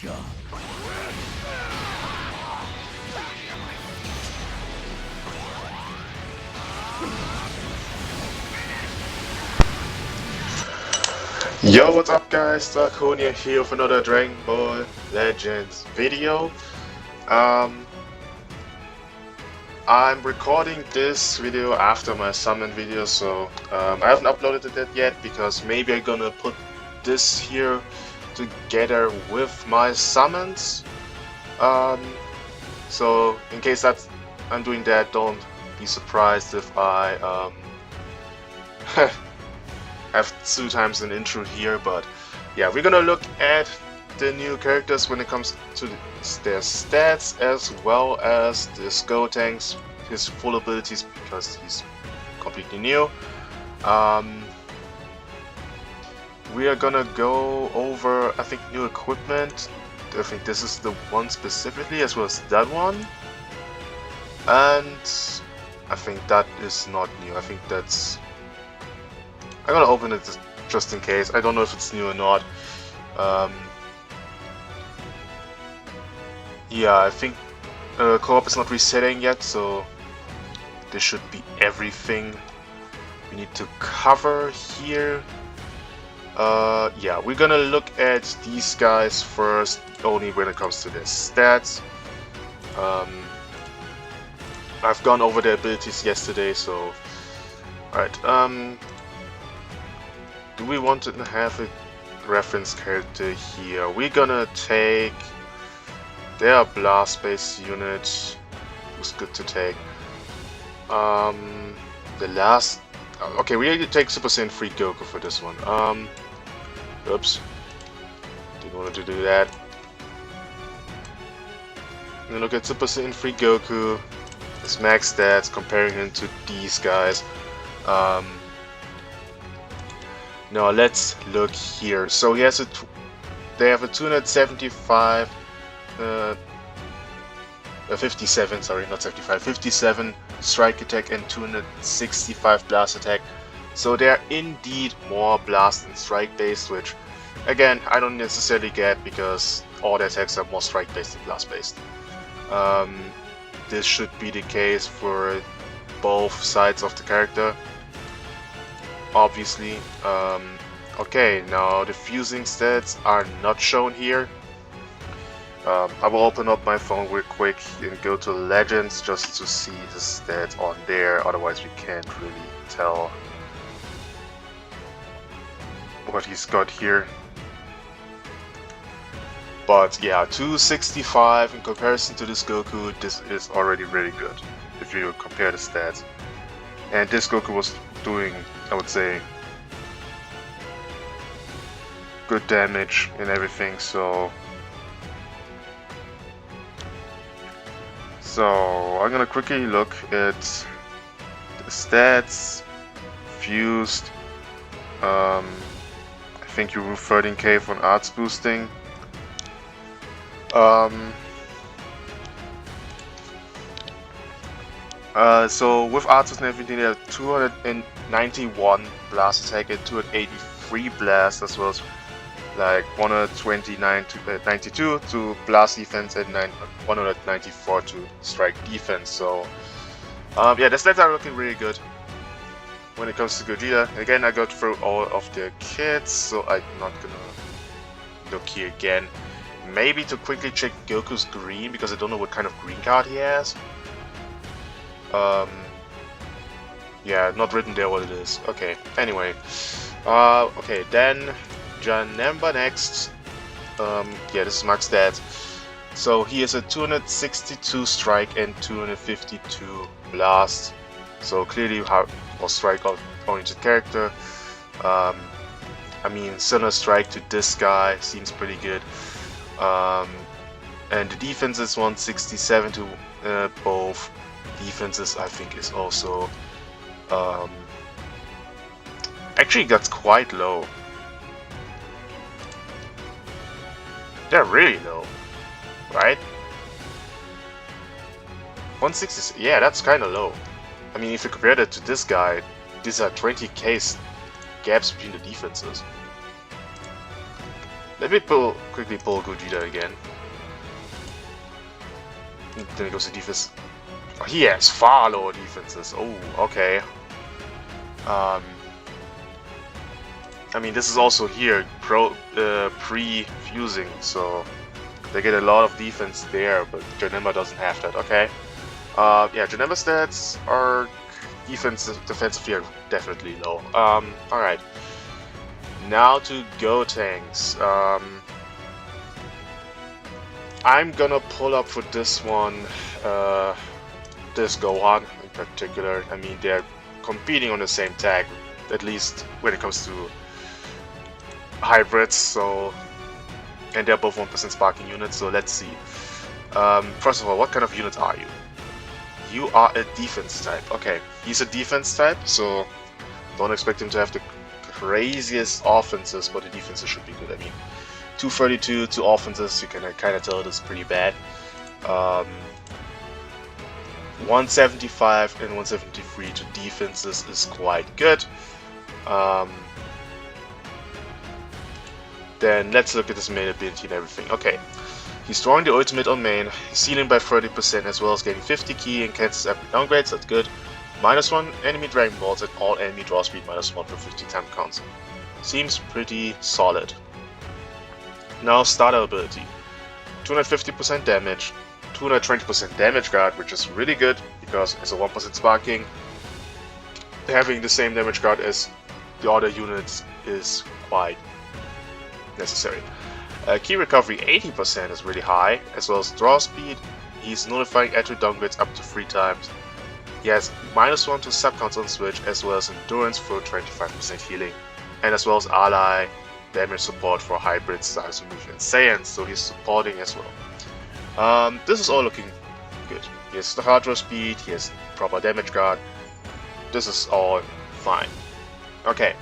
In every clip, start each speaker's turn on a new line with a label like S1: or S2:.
S1: Yo, what's up guys, Draconia here with another Dragon Ball Legends video. I'm recording this video after my summon video, so I haven't uploaded it yet because maybe I'm gonna put this here together with my summons. So in case I'm doing that, don't be surprised if I have 2 times an intro here, but yeah, we're gonna look at the new characters when it comes to their stats as well as this Gotenks, his full abilities, because he's completely new. We are gonna go over, I think, new equipment. I think this is the one specifically, as well as that one, and I think that is not new. I think that's... I'm gonna open it just in case. I don't know if it's new or not. Yeah, I think co-op is not resetting yet, so this should be everything we need to cover here. Yeah, we're gonna look at these guys first, only when it comes to their stats. I've gone over their abilities yesterday, so... Alright, do we want to have a reference character here? We're gonna take their blast base unit. Who's good to take? The last... Okay, we need to take Super Saiyan 3 Goku for this one. Oops. Didn't want to do that. And look at Super Saiyan 3 Goku. His max stats, comparing him to these guys. Now let's look here. So he has they have a 275, 57, sorry, not 75, 57 strike attack and 265 blast attack. So they are indeed more blast and strike based, which again I don't necessarily get because all the attacks are more strike based than blast based. This should be the case for both sides of the character, obviously. Okay, now the fusing stats are not shown here. I will open up my phone real quick and go to Legends just to see his stats on there, otherwise we can't really tell what he's got here. But yeah, 265 in comparison to this Goku, this is already really good if you compare the stats. And this Goku was doing, I would say, good damage and everything, so I'm gonna quickly look at the stats. Fused, I think you rule 13k for an arts boosting. So with arts and everything, they have 291 blast attack and 283 blast, as well as like 129 to 92 to blast defense and 194 to strike defense. So yeah, the stats are looking really good when it comes to Gogeta. Again, I got through all of their kits, so I'm not gonna look here again. Maybe to quickly check Goku's green, because I don't know what kind of green card he has. Yeah, not written there what it is. Okay, anyway. Okay, then Janemba next. Yeah, this is max stats. So he has a 262 strike and 252 blast. So clearly more strike oriented character. I mean, similar strike to this guy seems pretty good. And the defense is 167 to both defenses, I think, is also actually that's quite low. They're really low, right? 160, yeah, that's kind of low. I mean, if you compare that to this guy, these are 20k gaps between the defenses. Let me quickly pull Gogeta again. Then it goes to defense. Oh, he has far lower defenses. Oh, okay. I mean, this is also here pre-fusing, so they get a lot of defense there, but Janemba doesn't have that. Okay. Yeah, Janemba stats are defensively are definitely low. Alright. Now to Gotenks. I'm gonna pull up for this one, this Gohan in particular. I mean, they're competing on the same tag, at least when it comes to hybrids, so, and they're both 1% sparking units, so let's see. First of all, what kind of unit are you? You are a defense type. Okay, he's a defense type, so don't expect him to have the craziest offenses, but the defenses should be good. I mean, 232 to offenses, you can kind of tell it is pretty bad. 175 and 173 to defenses is quite good. Then let's look at his main ability and everything. Okay, he's drawing the ultimate on main, he's healing by 30% as well as getting 50 ki and cancels every downgrades, that's good. -1 enemy Dragonballs and all enemy draw speed -1 for 50 time counts. Seems pretty solid. Now starter ability. 250% damage, 220% damage guard, which is really good because it's a 1% sparking. Having the same damage guard as the other units is quite necessary. Key recovery 80% is really high, as well as draw speed. He's nullifying attribute downgrades up to 3 times. He has -1 to subcounts on switch, as well as endurance for 25% healing, and as well as ally damage support for hybrids, Stars, and Saiyans, so he's supporting as well. This is all looking good. He has the hard draw speed, he has proper damage guard. This is all fine. Okay,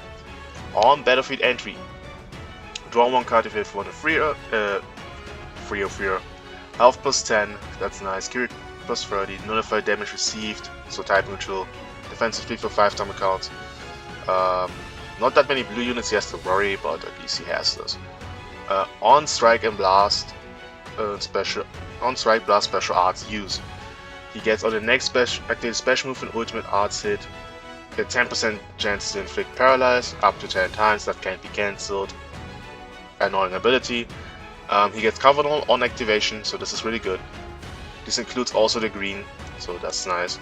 S1: on battlefield entry. Draw 1 card if you have 1 or 3 or 3. Health plus 10, that's nice. Key plus 30, nullify damage received, so type neutral. Defensive speed for 5 time counts. Not that many blue units he has to worry, but at least he has this. On strike and blast, on strike blast special arts use. He gets on the next active special move and ultimate arts hit a 10% chance to inflict paralyze up to 10 times, that can't be cancelled. Annoying ability. He gets covered on activation, so this is really good. This includes also the green, so that's nice.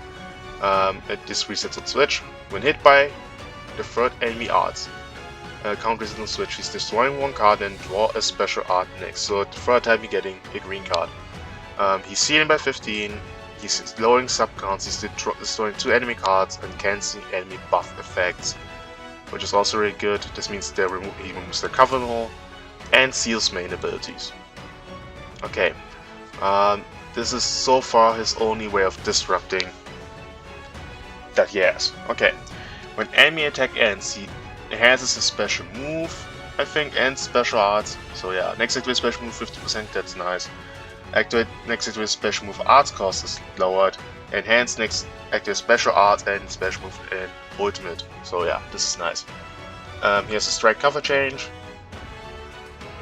S1: This resets on switch. When hit by the third enemy arts, count resist on switch, he's destroying 1 card and draw a special art next. So the third time he's getting a green card. He's healing by 15, he's lowering sub counts, he's destroying 2 enemy cards and cancelling enemy buff effects, which is also really good. This means he removes the cover null and seals main abilities. Okay, this is so far his only way of disrupting that he has. Okay, when enemy attack ends, he enhances his special move, I think, and special arts. So yeah, next activate special move 50%, that's nice. Activate next activate special move arts cost is lowered. Enhance next activate special arts and special move and ultimate. So yeah, this is nice. He has a strike cover change.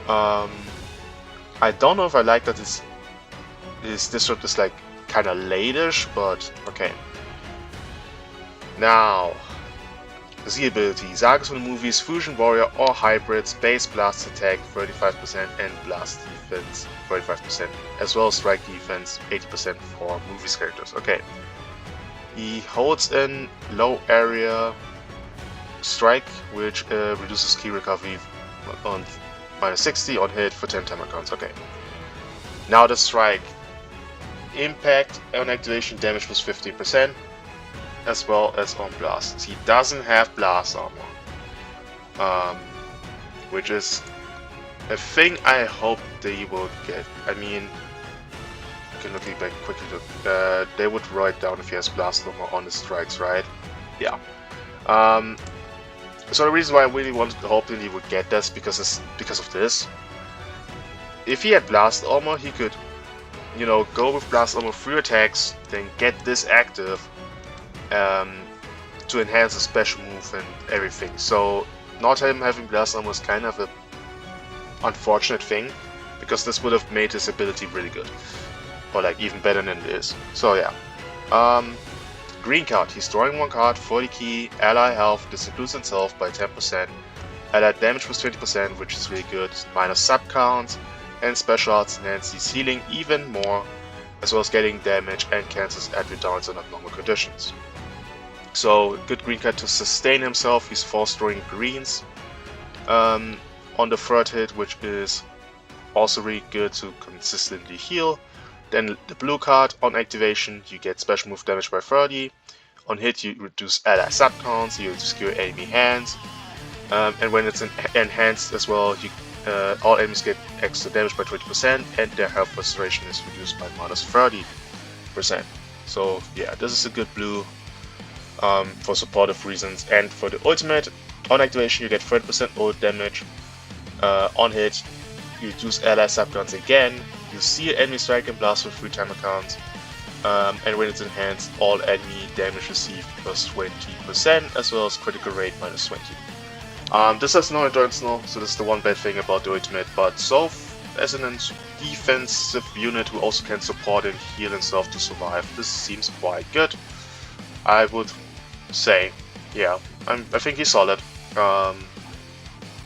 S1: I don't know if I like that his disrupt is like kinda late-ish, but okay. Now, Z ability. Sagas from the movies, Fusion Warrior or Hybrid, Space Blast attack 35% and Blast defense 35%, as well as Strike defense 80% for movies characters. Okay. He holds in low area strike, which reduces key recovery on -60 on hit for 10 timer counts. Okay. Now the strike. Impact on activation damage was 50%, as well as on blast. He doesn't have blast armor, which is a thing I hope they will get. I mean, I can look back quickly. They would write down if he has blast armor on the strikes, right? Yeah. So the reason why I really wanted to hope that he would get this because of this. If he had blast armor, he could, you know, go with blast armor 3 attacks, then get this active to enhance a special move and everything. So not him having blast armor is kind of a unfortunate thing, because this would have made his ability really good, or like even better than it is. So yeah. Green card, he's drawing 1 card, 40 key, ally health, this includes himself by 10%, ally damage was 20%, which is really good, minus sub counts, and special arts enhances healing even more, as well as getting damage and cancels at redowns and abnormal conditions. So, good green card to sustain himself, he's force drawing greens on the 3rd hit, which is also really good to consistently heal. Then the blue card, on activation, you get special move damage by 30. On hit, you reduce ally sub counts, you obscure enemy hands. And when it's enhanced as well, all enemies get extra damage by 20%, and their health restoration is reduced by minus 30%. So yeah, this is a good blue for supportive reasons. And for the ultimate, on activation, you get 30% ult damage. On hit, you reduce ally sub counts again. You see enemy strike and blast with 3 timer counts, and when it's enhanced, all enemy damage received plus 20%, as well as critical rate minus 20. This has no endurance null, so this is the one bad thing about the ultimate, but so as a defensive unit who also can support and heal himself to survive, this seems quite good. I would say, yeah, I think he's solid.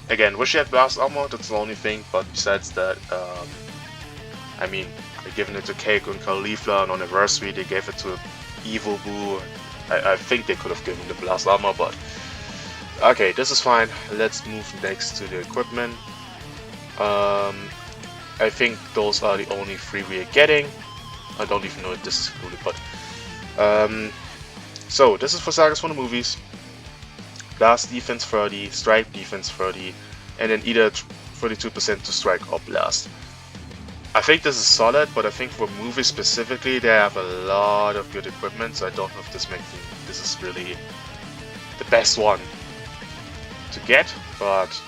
S1: Again, wish he had blast armor, that's the only thing, but besides that, I mean, they're giving it to Keiko and Caulifla on Anniversary, they gave it to Evil Boo. I think they could have given the blast armor, but okay, this is fine. Let's move next to the equipment. I think those are the only 3 we are getting. I don't even know if this is included, but so this is for Sagas from the movies. Blast defense 30, strike defense 30, and then either 32% to strike or blast. I think this is solid, but I think for movies specifically, they have a lot of good equipment, so I don't know if this is really the best one to get, but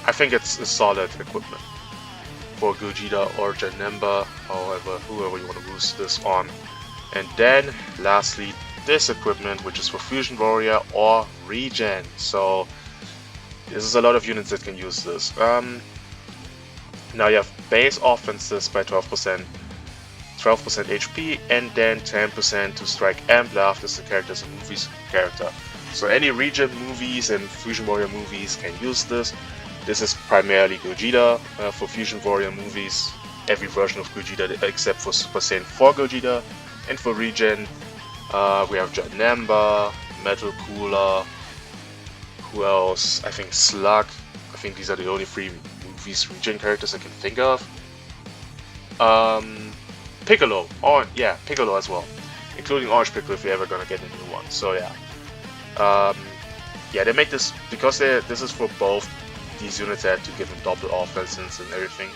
S1: I think it's a solid equipment for Gogeta or Janemba, whoever you want to boost this on. And then, lastly, this equipment, which is for Fusion Warrior or Regen. So, this is a lot of units that can use this. Now you have base offenses by 12%, 12% HP, and then 10% to strike and blast as the character's a movie's character. So any Regen movies and Fusion Warrior movies can use this. This is primarily Gogeta. For Fusion Warrior movies, every version of Gogeta except for Super Saiyan 4 Gogeta. And for Regen, we have Janemba, Metal Cooler, who else? I think Slug. I think these are the only 3 movies Regen characters I can think of. Piccolo. Oh yeah, Piccolo as well. Including Orange Piccolo if you're ever gonna get a new one. So yeah. Yeah, they made this because this is for both these units. They had to give them double offenses and everything.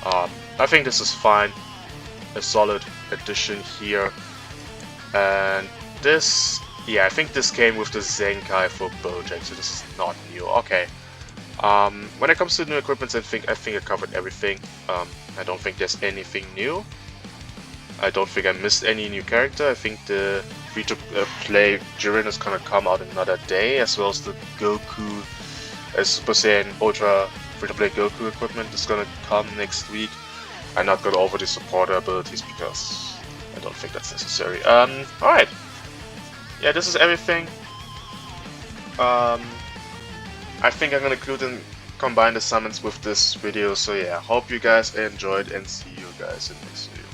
S1: I think this is fine. A solid addition here. And this, yeah, I think this came with the Zenkai for Bojack, so this is not new. Okay. When it comes to new equipment, I think I covered everything. I don't think there's anything new. I don't think I missed any new character. I think the free-to-play Jiren is gonna come out another day, as well as the Goku, Super Saiyan Ultra free-to-play Goku equipment is gonna come next week. I'm not gonna over the supporter abilities because I don't think that's necessary. Alright. Yeah, this is everything. I think I'm gonna combine the summons with this video, so yeah, hope you guys enjoyed and see you guys in the next video.